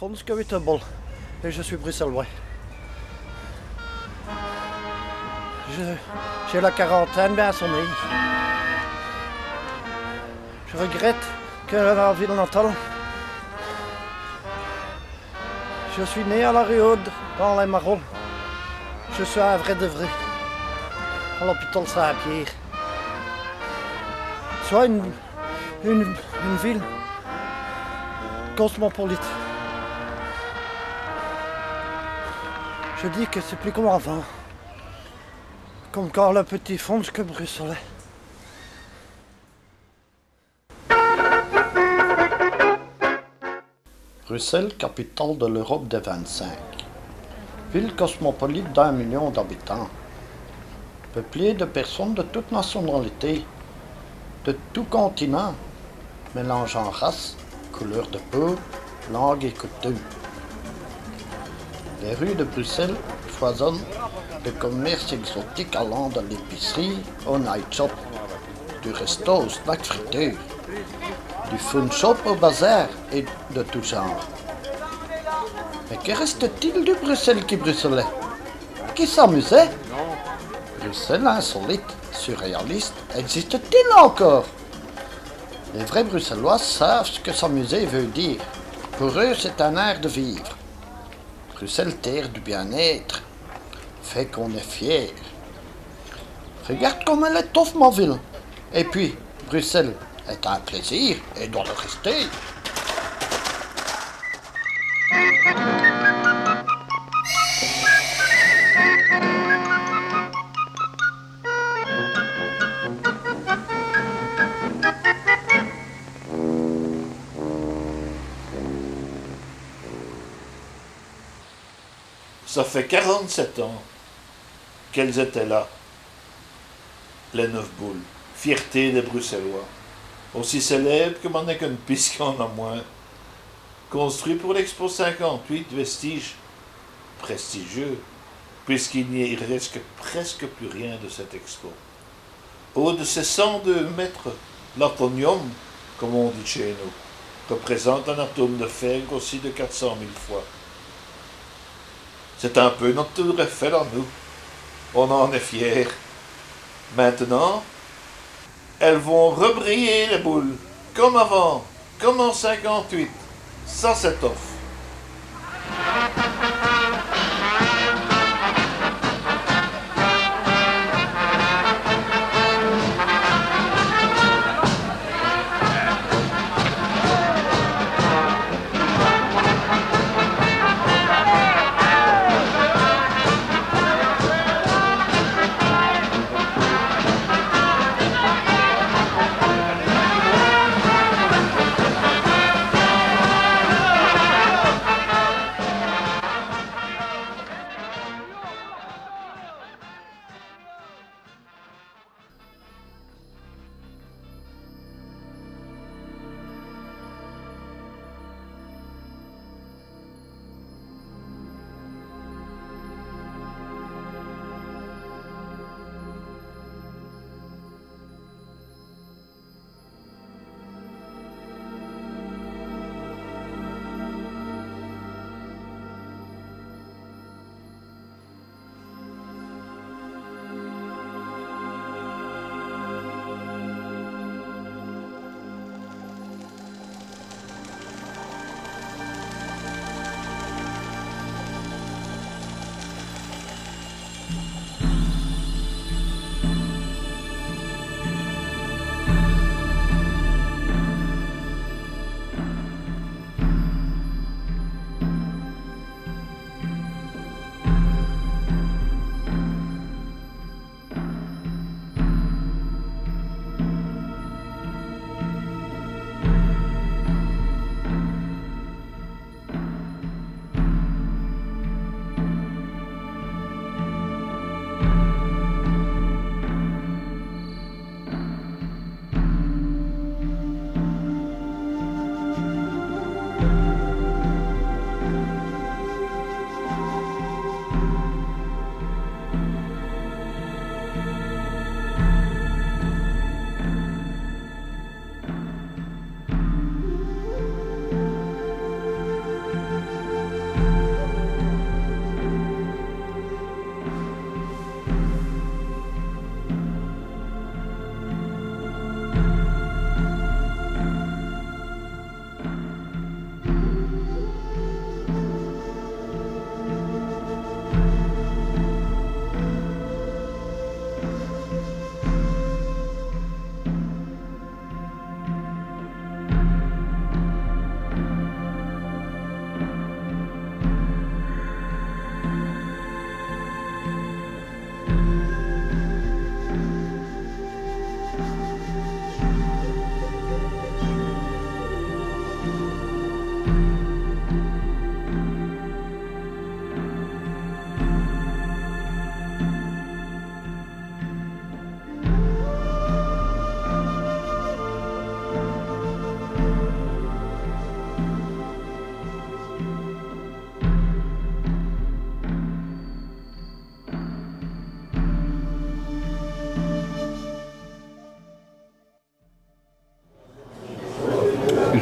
Fonske Wittebol et je suis bruxellois. J'ai la quarantaine bien sonné. Je regrette que la ville natale. Je suis né à la rue Aude, dans les Marolles. Je suis un vrai de vrai, à l'hôpital Saint-Pierre. Soit une ville cosmopolite. Je dis que c'est plus comme avant, comme quand le petit Fonske bruxellois. Bruxelles, capitale de l'Europe des 25. Ville cosmopolite d'1 million d'habitants. Peuplée de personnes de toutes nationalités, de tout continent, mélangeant race, couleur de peau, langue et coutumes. Les rues de Bruxelles foisonnent de commerces exotiques allant de l'épicerie au night shop, du resto au snack friture, du fun shop au bazar et de tout genre. Mais que reste-t-il du Bruxelles qui bruxelait? Qui s'amusait? Bruxelles insolite, surréaliste, existe-t-il encore? Les vrais Bruxellois savent ce que s'amuser veut dire. Pour eux, c'est un art de vivre. Bruxelles, terre du bien-être, fait qu'on est fier. Regarde comme elle est toffe, ma ville. Et puis, Bruxelles est un plaisir et doit le rester. Ça fait 47 ans qu'elles étaient là, les 9 boules, fierté des Bruxellois, aussi célèbre que Manneken puisqu'on a moins, construit pour l'Expo 58, vestige prestigieux, puisqu'il n'y reste presque plus rien de cette expo. Haut de ses 102 mètres, l'atonium, comme on dit chez nous, représente un atome de fer grossi de 400 000 fois. C'est un peu notre tour Eiffel à nous. On en est fiers. Maintenant, elles vont rebriller les boules, comme avant, comme en 58. Ça, c'est off.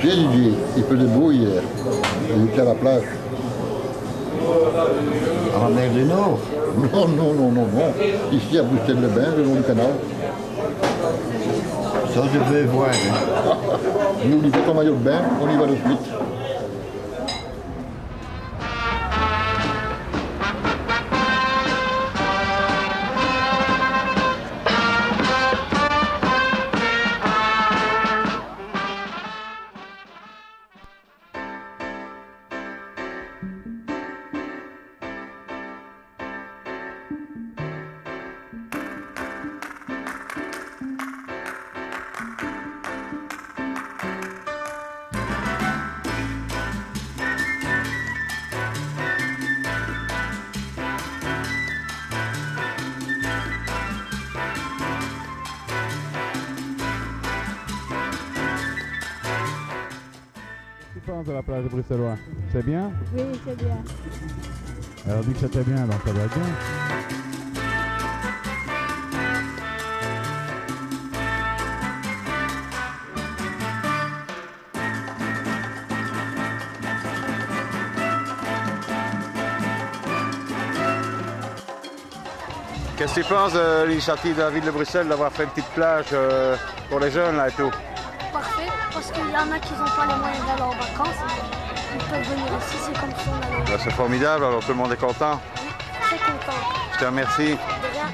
sais, il faisait beau hier. Il était à la plage. À la mer du Nord. Non, non, non, non, non. Ici à Bruxelles-le-Bain, le long du canal. Ça, je veux voir. Hein. N'oublie pas ton maillot de bain, on y va de suite. Qu'est-ce que tu penses de la plage de Bruxellois? C'est bien? Oui, c'est bien. Alors dis que c'était bien, donc ça doit être bien. Qu'est-ce que tu penses de l'initiative de la ville de Bruxelles d'avoir fait une petite plage pour les jeunes là et tout? Parfait, parce qu'il y en a qui n'ont pas les moyens d'aller en vacances. Ils peuvent venir ici, c'est comme si on allait. C'est formidable, alors tout le monde est content. Oui, très content. Je te remercie. De rien.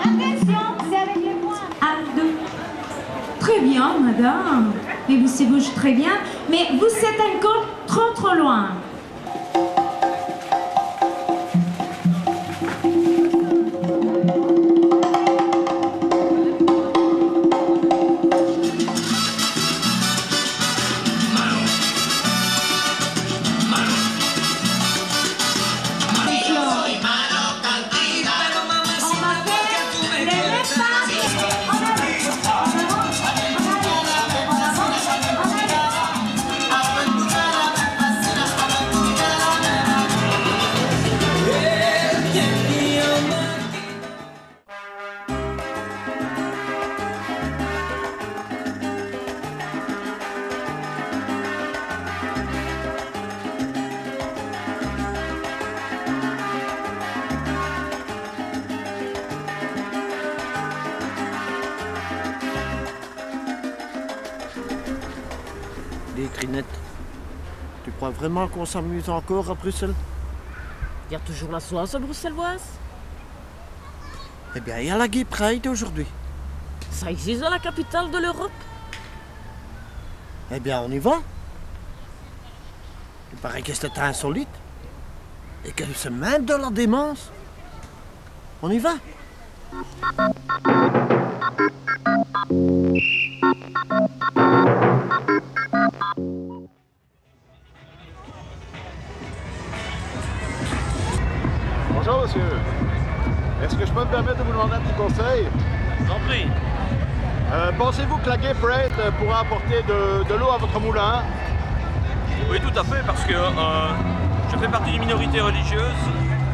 Attention, c'est avec les poings. Un, deux. Très bien, madame. Et vous se bouge très bien, mais vous êtes encore trop loin. Les trinettes. Tu crois vraiment qu'on s'amuse encore à Bruxelles? Il y a toujours la sauce bruxelloise. Eh bien, il y a la Gay Pride aujourd'hui. Ça existe dans la capitale de l'Europe. Eh bien, on y va. Il paraît que c'est insolite. Et que c'est même de la démence. On y va. Bonjour monsieur. Est-ce que je peux me permettre de vous demander un petit conseil? J'en prie. Pensez-vous que la Gay Pride pourra apporter de l'eau à votre moulin? Oui, tout à fait, parce que je fais partie d'une minorité religieuse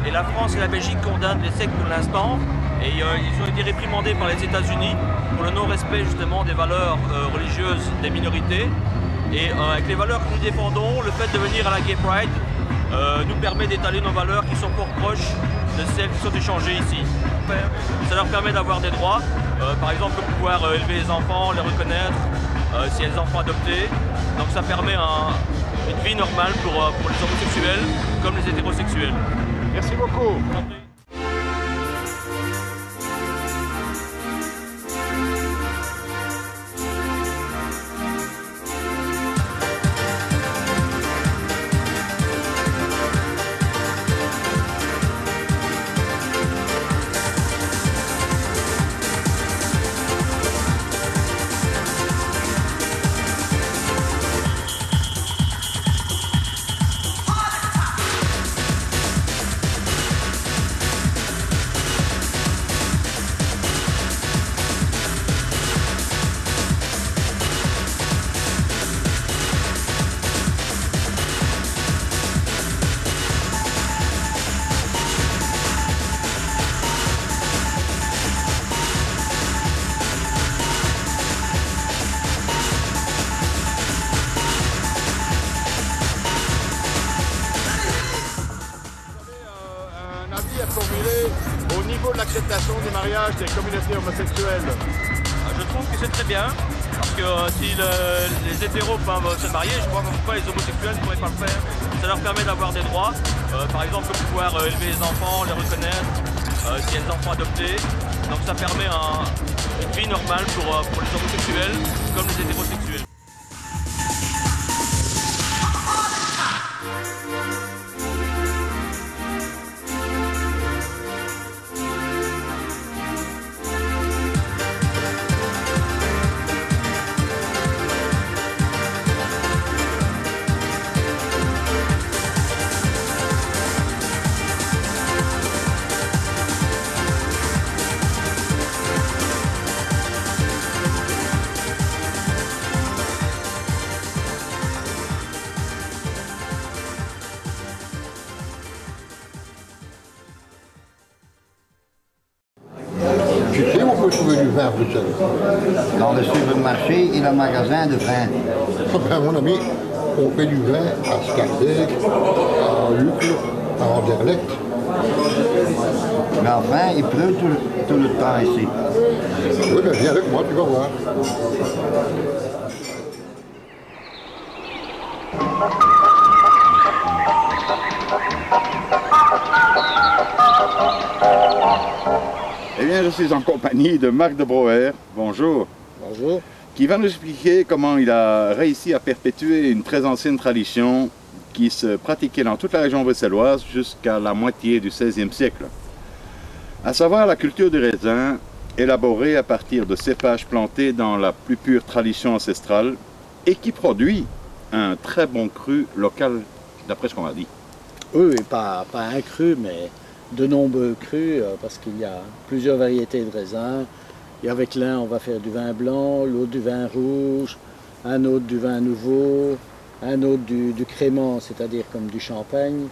et la France et la Belgique condamnent les sectes pour l'instant et ils ont été réprimandés par les États-Unis pour le non-respect justement des valeurs religieuses des minorités. Et avec les valeurs que nous défendons, le fait de venir à la Gay Pride nous permet d'étaler nos valeurs qui sont fort proches de celles qui sont échangées ici. Ça leur permet d'avoir des droits, par exemple de pouvoir élever les enfants, les reconnaître, s'il y a des enfants adoptés. Donc ça permet une vie normale pour les homosexuels comme les hétérosexuels. Merci beaucoup. niveau de l'acceptation des mariages des communautés homosexuelles? Je trouve que c'est très bien, parce que si les hétéros peuvent se marier, je vois pourquoi les homosexuels ne pourraient pas le faire. Ça leur permet d'avoir des droits, par exemple pouvoir élever les enfants, les reconnaître, s'il y a des enfants adoptés. Donc ça permet une vie normale pour les homosexuels comme les hétérosexuels. Tu sais où on peut trouver du vin à Bruxelles? Dans le supermarché et le magasin de vin. Ben, mon ami, on fait du vin à Skardijk, à Uccle, à Anderlecht. Mais enfin, il pleut tout le temps ici. Oui, ben viens avec moi, tu vas voir. Eh bien, je suis en compagnie de Marc de Brouwer, bonjour. Bonjour. Qui va nous expliquer comment il a réussi à perpétuer une très ancienne tradition qui se pratiquait dans toute la région bruxelloise jusqu'à la moitié du XVIe siècle. À savoir la culture du raisin, élaborée à partir de cépages plantés dans la plus pure tradition ancestrale et qui produit un très bon cru local, d'après ce qu'on m'a dit. Oui, pas un cru, mais de nombreux crus, parce qu'il y a plusieurs variétés de raisins. Et avec l'un, on va faire du vin blanc, l'autre du vin rouge, un autre du vin nouveau, un autre du crément, c'est-à-dire comme du champagne.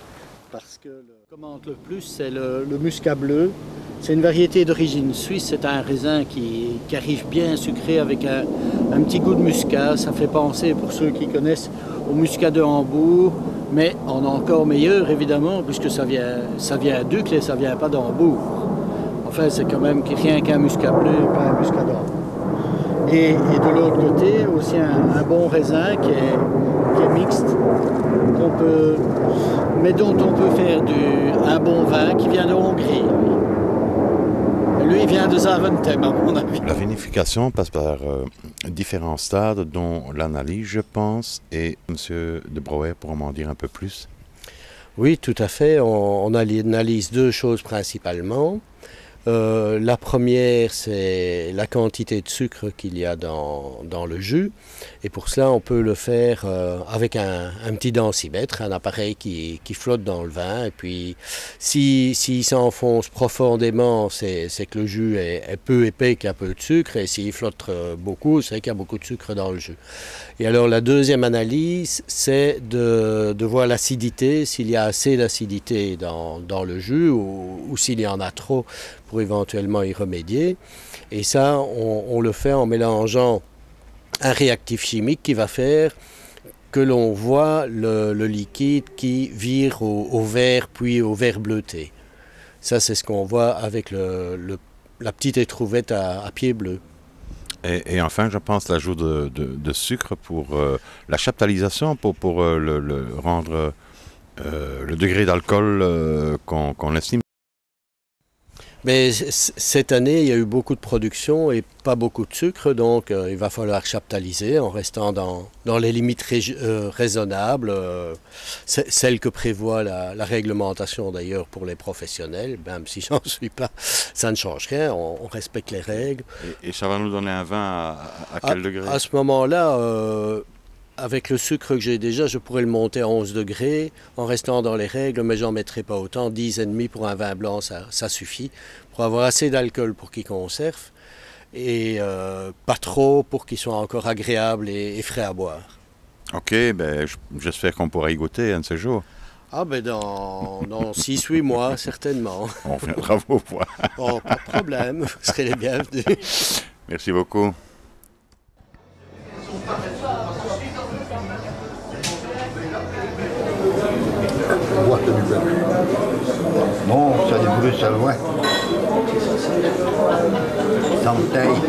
Parce que ce qu'on commente le plus, c'est le muscat bleu. C'est une variété d'origine suisse, c'est un raisin qui arrive bien sucré avec un petit goût de muscat. Ça fait penser, pour ceux qui connaissent, au muscat de Hambourg, mais en encore meilleur évidemment, puisque ça vient d'Uccle et ça vient pas d'Hambourg. Enfin, c'est quand même rien qu'un muscat bleu et pas un muscat d'Hambourg. Et de l'autre côté, aussi un bon raisin qui est mixte, mais dont on peut faire un bon vin qui vient de Hongrie. Lui, il vient de Zaventem, à mon avis. La vinification passe par différents stades, dont l'analyse, je pense, et M. de Brouwer pourra m'en dire un peu plus. Oui, tout à fait. On analyse deux choses principalement. La première, c'est la quantité de sucre qu'il y a dans le jus. Et pour cela, on peut le faire avec un petit densimètre, un appareil qui flotte dans le vin. Et puis, s'il s'enfonce profondément, c'est que le jus est peu épais, qu'il y a peu de sucre. Et s'il flotte beaucoup, c'est qu'il y a beaucoup de sucre dans le jus. Et alors, la deuxième analyse, c'est de voir l'acidité, s'il y a assez d'acidité dans le jus ou s'il y en a trop, pour éventuellement y remédier. Et ça, on le fait en mélangeant un réactif chimique qui va faire que l'on voit le liquide qui vire au vert puis au vert bleuté. Ça, c'est ce qu'on voit avec la petite étrouvette à pied bleu. Et enfin, je pense l'ajout de sucre pour la chaptalisation, pour le rendre le degré d'alcool qu'on estime. Mais cette année, il y a eu beaucoup de production et pas beaucoup de sucre, donc il va falloir chaptaliser en restant dans les limites raisonnables, celles que prévoit la réglementation d'ailleurs pour les professionnels, même si j'en suis pas, ça ne change rien, on respecte les règles. Et ça va nous donner un vin à quel degré? À ce moment-là, avec le sucre que j'ai déjà, je pourrais le monter à 11 degrés en restant dans les règles, mais j'en mettrai pas autant. 10,5 pour un vin blanc, ça suffit. Pour avoir assez d'alcool pour qu'il conserve et pas trop pour qu'il soit encore agréable et frais à boire. Ok, ben, j'espère qu'on pourra y goûter un de ces jours. Ah ben dans 6-8 mois, certainement. On viendra vous voir. Oh, pas de problème, vous serez les bienvenus. Merci beaucoup. Boîte du belge. Non, c'est des Bruxellois. Sans taille.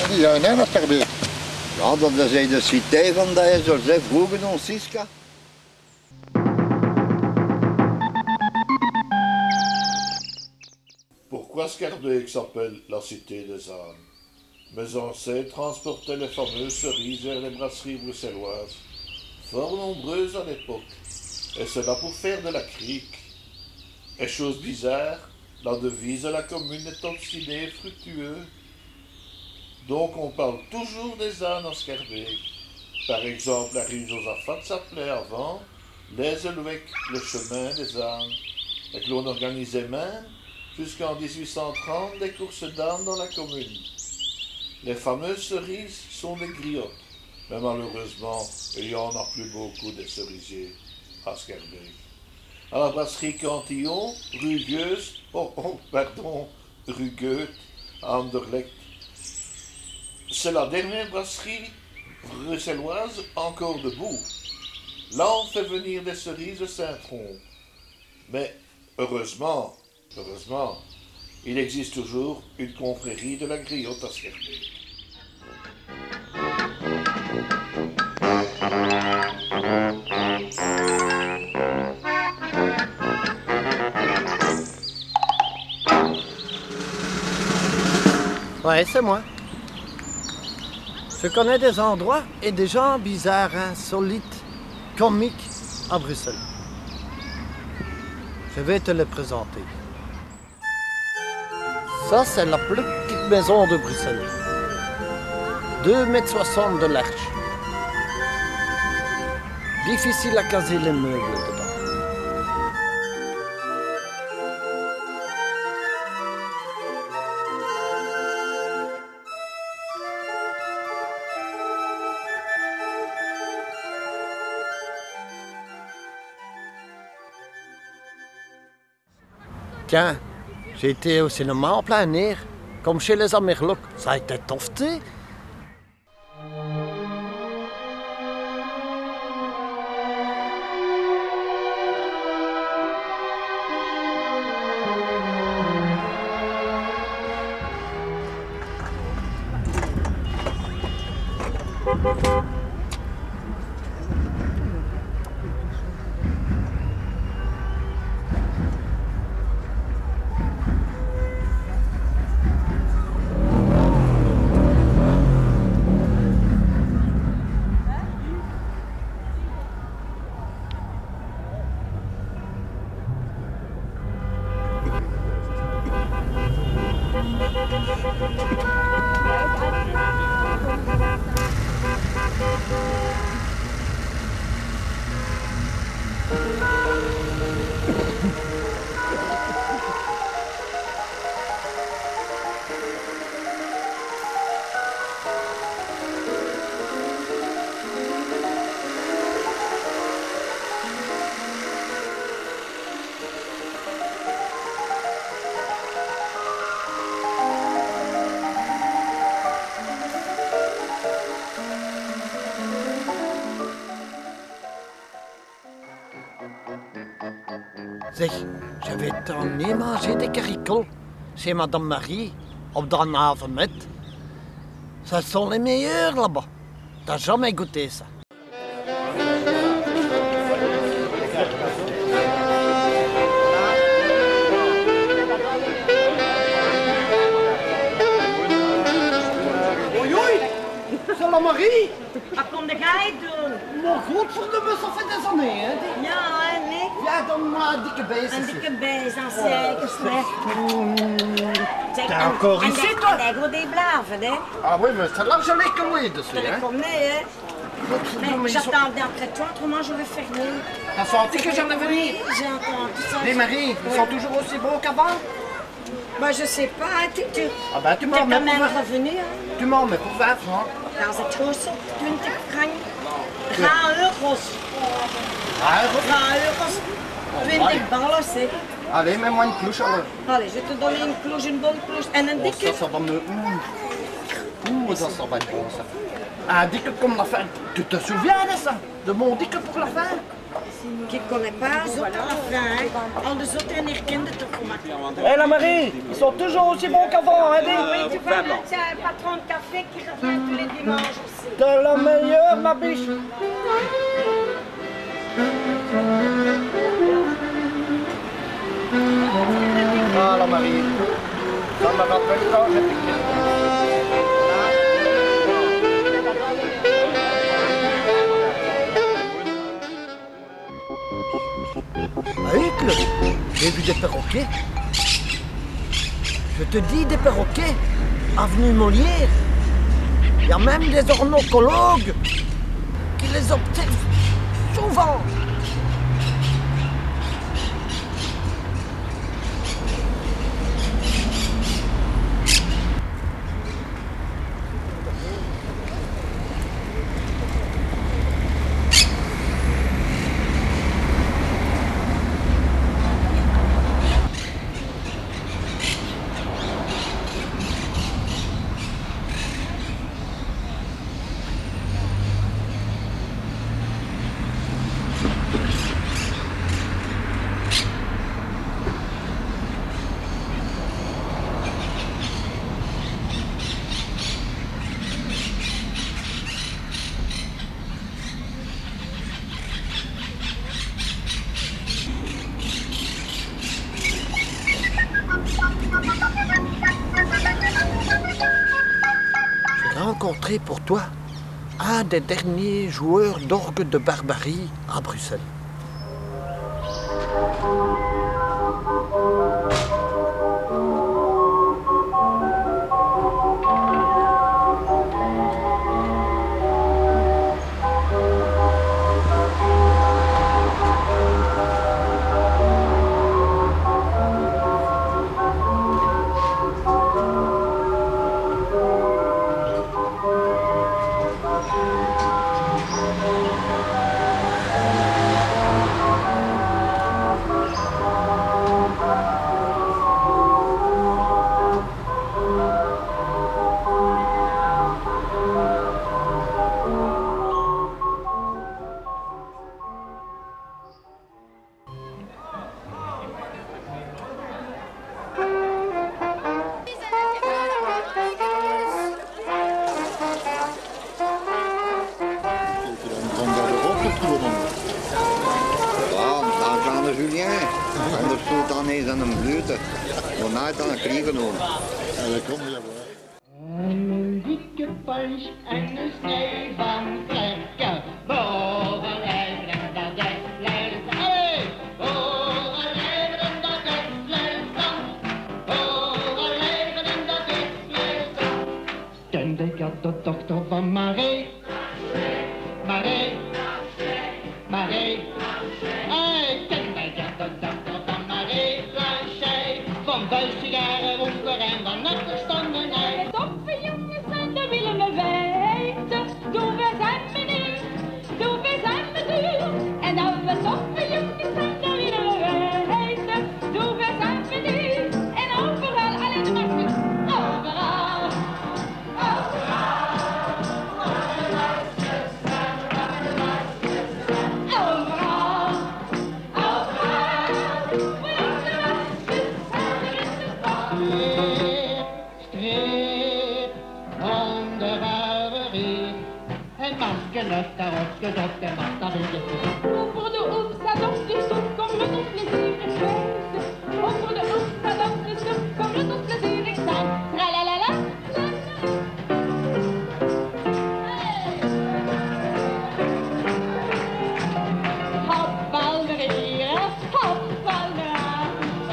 Die zijn net als er weer. Ja, dat is de cité van de IJzer, vroeger nog Siska. Pourquoi Scarbeck s'appelle la cité des ânes? Mes ancêtres transportaient les fameuses cerises vers les brasseries bruxelloises, fort nombreuses à l'époque, et cela pour faire de la crique. Et chose bizarre, la devise de la commune est obstinée et fructueux. Donc on parle toujours des ânes à Scarbeck. Par exemple, la rue Josaphat s'appelait avant les Elouek, le chemin des ânes, et que l'on organisait même, jusqu'en 1830, des courses d'ânes dans la commune. Les fameuses cerises sont des griottes, mais malheureusement, il n'y en a plus beaucoup de cerisiers à Scarbeck. À la brasserie Cantillon, rue Goethe, rue Goethe, à Anderlecht. C'est la dernière brasserie bruxelloise encore debout. Là, on fait venir des cerises de Saint-Trompe. Mais heureusement, il existe toujours une confrérie de la griotte à Scarbeck. Ouais, c'est moi. Je connais des endroits et des gens bizarres, insolites, comiques à Bruxelles. Je vais te les présenter. Ça, c'est la plus petite maison de Bruxelles. 2,60 m de large. Difficile à caser les meubles dedans. Tiens, j'ai été au cinéma en plein air, comme chez les Amerlocs. Ça a été tofté. Zeg, je vais t'emmener manger des caricoles chez Madame Marie, op de Havenmet. Ça sont les meilleurs là-bas. T'as jamais goûté ça. Oei, oei, c'est la Marie. Wat kom jij doen? Maar godverdomme, ça fait des années, hè? Ja, hè, nee. Ja, dan maar een dikke beest. Een dikke beest, een zeker slecht. T'es encore ici, toi? En ik wil die blaven, hè? Ah oui, mais celle-là, je l'ai commandée dessus, Je hein? les connais, hein? Mais j'attendais après toi, autrement je vais fermer. T'as senti que j'en ai venu? J'ai entendu ça. Les maris, ils sont toujours aussi beaux qu'avant? Ben, je sais pas, Ah ben, tu m'en t'es mets quand même pour 20. revenu, hein? Tu m'en mets pour 20 francs. Dans het troosje, 20 frank. 3 euro's. 20 ballen, c'est. Allez, mets-moi une cloche alors. Allez, je vais te donner une bonne cloche. En een dikke. Ça va me... Ça va être bon, ça. Un dique comme la fin. Tu te souviens de ça? De mon dique pour la fin? Je connais pas zo pour la fin, hein. Al de zotten en herkende toch gemakkelijk. Hé la Marie, ils sont toujours aussi bons qu'avant, hein, Oui, tu vois, c'est un patron de café qui revient tous les dimanches aussi. de la meilleure, ma biche. Ah la Marie, ça me rappelle quand j'étais Hucle, j'ai vu des perroquets. Je te dis des perroquets, avenue Molière. Il y a même des ornithologues qui les observent souvent. J'ai rencontré pour toi un des derniers joueurs d'orgue de Barbarie à Bruxelles. Julien, anders stoot dan eens aan een blute. Vanuit aan een krieg genomen. En dat kom je wel. Een dikke punch en een snee van trekken. Boven lijven dat is blijft. Allee! Boven lijven dat is blijft. Boven lijven dat is blijft. Kende ik had de dochter van Marie. Marie. Marie. Van vuilsigaren, roeper en van nachterstanden uit. Toffe jongens en dat willen we weten. Doen we zijn we niet, doen we zijn we duur. En dat we toffe jongens en dat willen we weten. Doen we zijn we niet. En overal, alleen de maskers, overal. Overal. Lucht daarop gedrukt en wat daar in de voet. Over de hoek staat op de stoep, kom met ons plezierig feesten. Over de hoek staat op de stoep, kom met ons plezierig zijn. Tralalala. Hop, Valdereren, hop, Valderaan.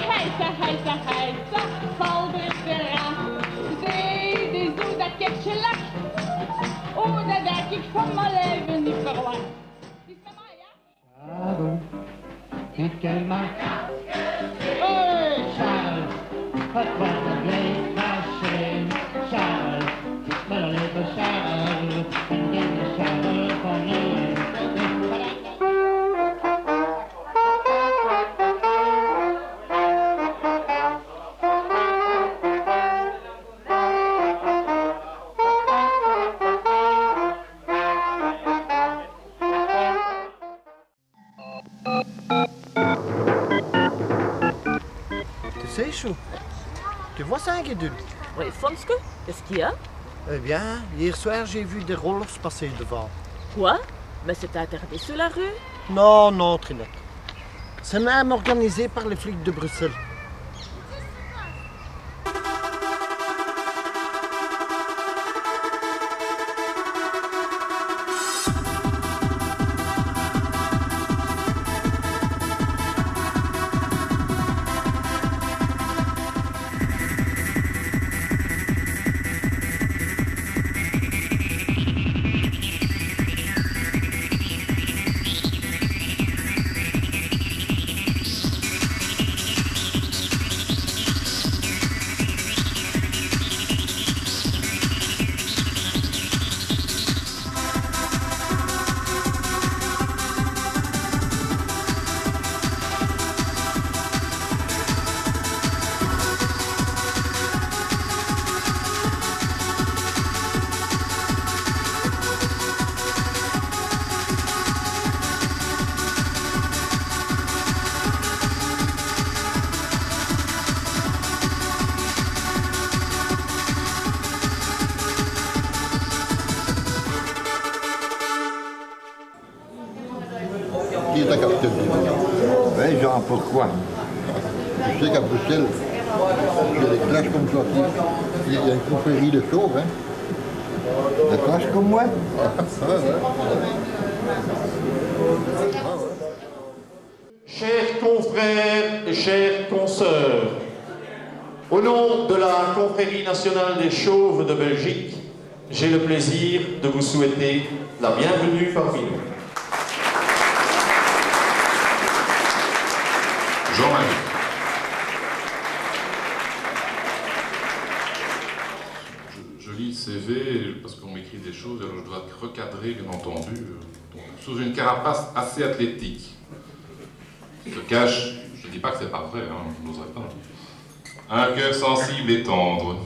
Heisa, heisa, heisa, Valderera. Zee, die zo dat ketje lacht. Oh, dat denk ik van mijn leven niet verwacht. Is met mij, ja? Charles, ik ken maar. Hoi, Charles, het was een bleek machine. Charles, mijn lieve Charles, en ken de Charles van nu. Tu vois ça, Guédule? Oui, Fonske, qu'est-ce qu'il y a? Eh bien, hier soir, j'ai vu des rollers passer devant. Quoi? Mais c'est interdit sur la rue? Non, non, Trinette. C'est même organisé par les flics de Bruxelles. Qui est ta capitaine du monde? Oui, Jean, pourquoi? Tu sais qu'à Bruxelles, il y a des clashs comme toi. Il y a une confrérie de chauves, hein? Des clashs comme moi? Chers confrères et chères consoeurs, au nom de la Confrérie nationale des chauves de Belgique, j'ai le plaisir de vous souhaiter la bienvenue parmi nous. Jean-Marie. Je lis le CV parce qu'on m'écrit des choses, alors je dois recadrer, bien entendu, sous une carapace assez athlétique. Se cache, je ne dis pas que c'est pas vrai, hein, je n'oserais pas. Un cœur sensible et tendre.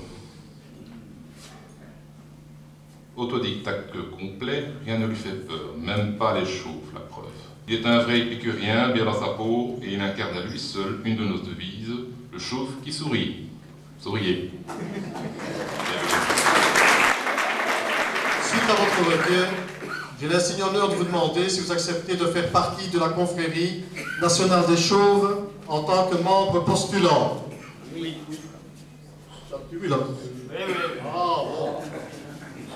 Autodidacte complet, rien ne lui fait peur, même pas les chauves, la preuve. Il est un vrai épicurien, bien dans sa peau, et il incarne à lui seul une de nos devises, le chauve qui sourit. Souriez. Suite à votre requête, j'ai l'insigne honneur de vous demander si vous acceptez de faire partie de la Confrérie nationale des chauves en tant que membre postulant. Oui. Tu vu là? Oui. Ah, bon.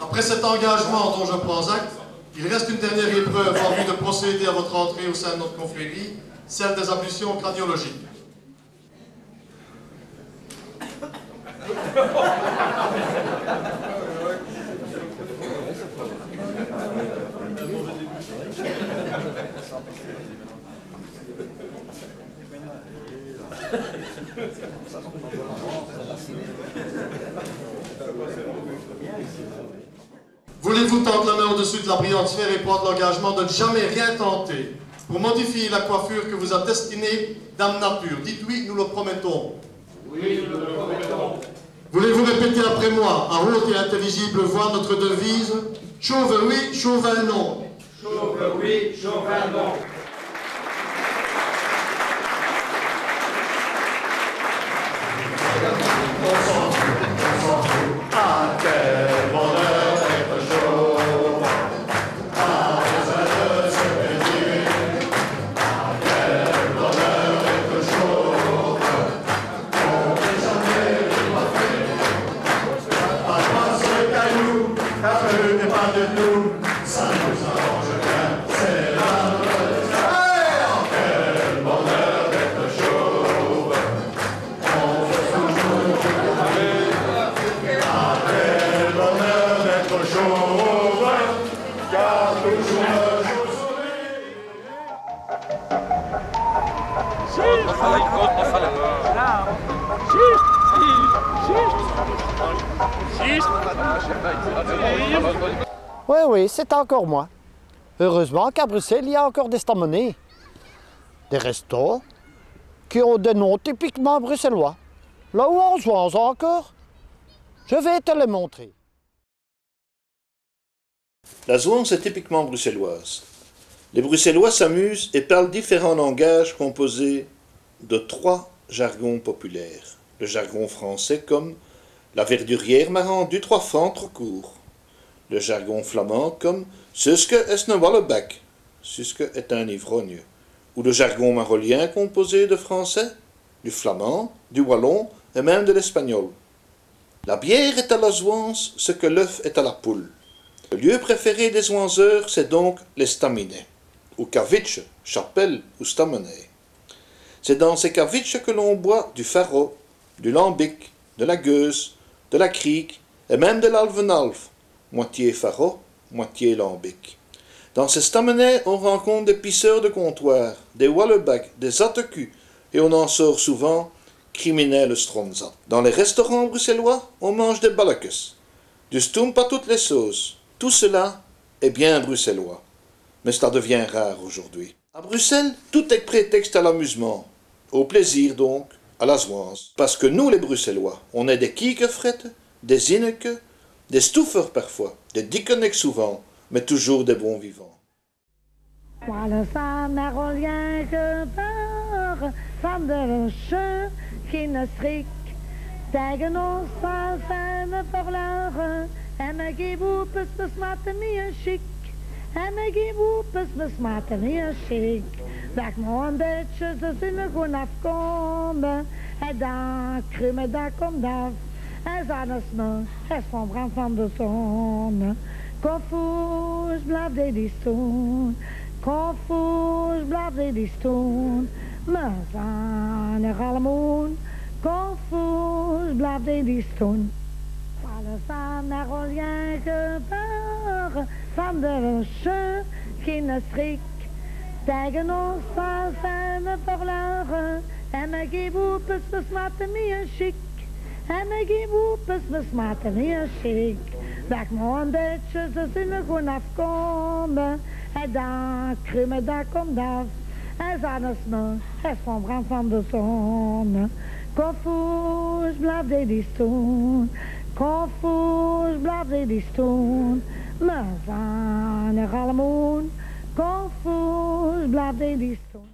Après cet engagement dont je prends acte, il reste une dernière épreuve en vue de procéder à votre entrée au sein de notre confrérie, celle des ablutions craniologiques. Voulez-vous tenter la main au-dessus de la brillante sphère et prendre l'engagement de ne jamais rien tenter pour modifier la coiffure que vous a destinée Dame Nature? Dites oui, nous le promettons. Oui, nous le promettons. Voulez-vous répéter après moi, à haute et intelligible voix, notre devise? Chauve oui, chauvin non. Chauve oui, chauvin non. Ah, quel bonheur d'être chauve. Ah, désolé, c'est plaisir. Ah, quel bonheur d'être chauve. On n'est jamais coiffé. Pas de cailloux, la feu n'est pas de nous. Ça nous arrange bien, c'est la nouvelle. Hey, oh, quel bonheur d'être chauve. On veut toujours regarder. Ah, quel bonheur d'être chauve, car toujours le jour sourit. Oui, oui, c'est encore moi. Heureusement qu'à Bruxelles, il y a encore des stamenés. Des restos qui ont des noms typiquement bruxellois. Là où on se voit encore, je vais te les montrer. La Zouance est typiquement bruxelloise. Les Bruxellois s'amusent et parlent différents langages composés de 3 jargons populaires. Le jargon français comme « la verdurière m'a rendu 3 francs trop court ». Le jargon flamand comme « Suske est een walleback ». Suske est un ivrogne. Ou le jargon marolien composé de français, du flamand, du wallon et même de l'espagnol. La bière est à la Zouance ce que l'œuf est à la poule. Le lieu préféré des Zouanseurs, c'est donc l'estaminet, ou cavitche, chapelle ou stamenet. C'est dans ces cavitches que l'on boit du faro, du lambic, de la gueuse, de la crique et même de l'alvenalf, moitié faro, moitié lambic. Dans ces stamenets, on rencontre des pisseurs de comptoir, des walleback, des attecus, et on en sort souvent criminels stronzat. Dans les restaurants bruxellois, on mange des balakes, du stump à toutes les sauces. Tout cela est bien bruxellois, mais cela devient rare aujourd'hui. À Bruxelles, tout est prétexte à l'amusement, au plaisir donc, à la Zouance. Parce que nous les Bruxellois, on est des kiekefrettes, des inneke, des stoufers parfois, des dikkenek souvent, mais toujours des bons vivants. Moi le femme marolien que peur, femme de rocheux qui ne strikt, tegen ons zal zijn verloren, en ik geef op het besmatten meer chic, en ik geef op het besmatten meer chic, dat nog een beetje zo zinnig gewoon afkomen, en dan krumme dat komt af, en zannes nog, het van brand van de zon, confus blijft die stoel. Confus blijft die stoel, maar van er allemaal. Confus blijft die stoel. Alle van naar olien gebeuren, van de roche, geen strik. Tegen ons zal zijn we verloren, en ik geef op het besmatten meer chic. En ik geef op het besmatten meer chic. Dat nog een beetje zo zinnig gewoon afkomen. En dan krumme dat komt af. En zannes nog, het van brand van de zon. Confus blijft die stoel. Confus blijft die stoel. Maar van er allemaal. Confus blijft die stoel.